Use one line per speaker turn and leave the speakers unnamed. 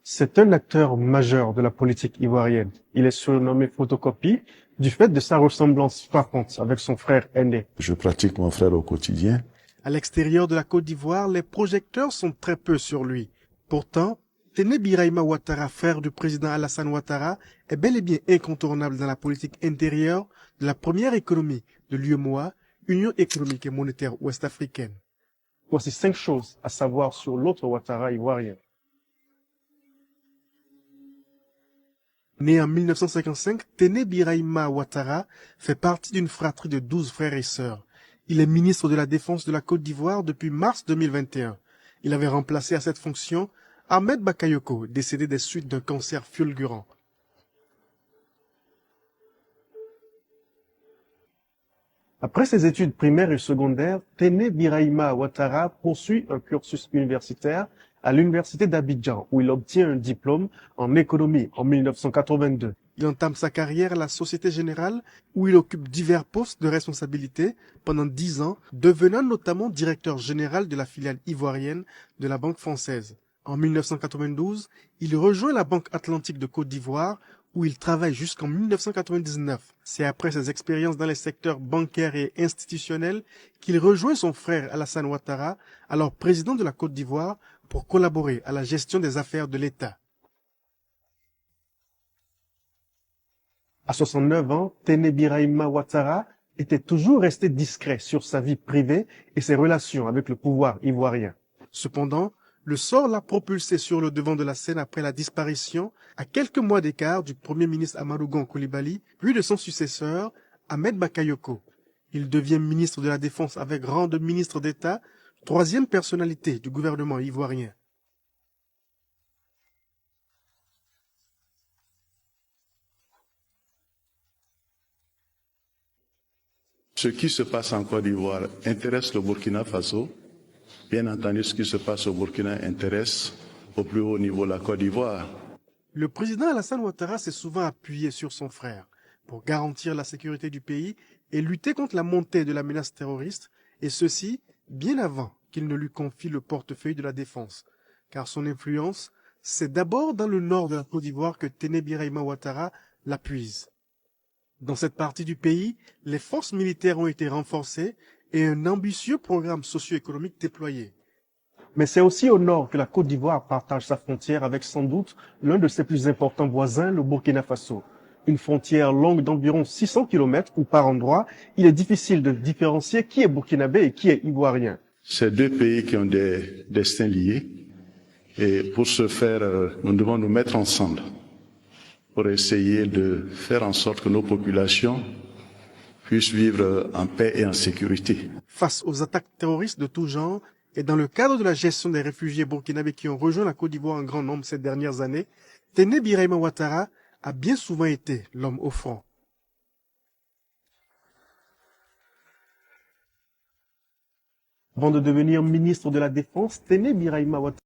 C'est un acteur majeur de la politique ivoirienne. Il est surnommé Photocopie du fait de sa ressemblance frappante avec son frère aîné.
Je pratique mon frère au quotidien.
À l'extérieur de la Côte d'Ivoire, les projecteurs sont très peu sur lui. Pourtant, Téné Birahima Ouattara, frère du président Alassane Ouattara, est bel et bien incontournable dans la politique intérieure de la première économie de l'UEMOA, Union économique et monétaire ouest-africaine.
Voici 5 choses à savoir sur l'autre Ouattara ivoirien.
Né en 1955, Téné Birahima Ouattara fait partie d'une fratrie de 12 frères et sœurs. Il est ministre de la Défense de la Côte d'Ivoire depuis mars 2021. Il avait remplacé à cette fonction Ahmed Bakayoko, décédé des suites d'un cancer fulgurant.
Après ses études primaires et secondaires, Téné Birahima Ouattara poursuit un cursus universitaire à l'université d'Abidjan, où il obtient un diplôme en économie en 1982.
Il entame sa carrière à la Société Générale, où il occupe divers postes de responsabilité pendant 10 ans, devenant notamment directeur général de la filiale ivoirienne de la Banque française. En 1992, il rejoint la Banque Atlantique de Côte d'Ivoire, où il travaille jusqu'en 1999. C'est après ses expériences dans les secteurs bancaires et institutionnels qu'il rejoint son frère Alassane Ouattara, alors président de la Côte d'Ivoire, pour collaborer à la gestion des affaires de l'État.
À 69 ans, Téné Birahima Ouattara était toujours resté discret sur sa vie privée et ses relations avec le pouvoir ivoirien.
Cependant, le sort l'a propulsé sur le devant de la scène après la disparition, à quelques mois d'écart, du Premier ministre Amadou Gon Coulibaly, puis de son successeur, Ahmed Bakayoko. Il devient ministre de la Défense avec rang de ministre d'État, troisième personnalité du gouvernement ivoirien.
Ce qui se passe en Côte d'Ivoire intéresse le Burkina Faso. Bien entendu, ce qui se passe au Burkina intéresse au plus haut niveau la Côte d'Ivoire.
Le président Alassane Ouattara s'est souvent appuyé sur son frère pour garantir la sécurité du pays et lutter contre la montée de la menace terroriste, et ceci bien avant qu'il ne lui confie le portefeuille de la défense. Car son influence, c'est d'abord dans le nord de la Côte d'Ivoire que Téné Birahima Ouattara la puise. Dans cette partie du pays, les forces militaires ont été renforcées et un ambitieux programme socio-économique déployé.
Mais c'est aussi au nord que la Côte d'Ivoire partage sa frontière avec sans doute l'un de ses plus importants voisins, le Burkina Faso. Une frontière longue d'environ 600 km où par endroits, il est difficile de différencier qui est burkinabé et qui est ivoirien.
C'est deux pays qui ont des destins liés et pour ce faire, nous devons nous mettre ensemble pour essayer de faire en sorte que nos populations puissent vivre en paix et en sécurité.
Face aux attaques terroristes de tout genre et dans le cadre de la gestion des réfugiés burkinabés qui ont rejoint la Côte d'Ivoire en grand nombre ces dernières années, Téné Birahima Ouattara a bien souvent été l'homme au front.
Avant de devenir ministre de la Défense, Téné Birahima Ouattara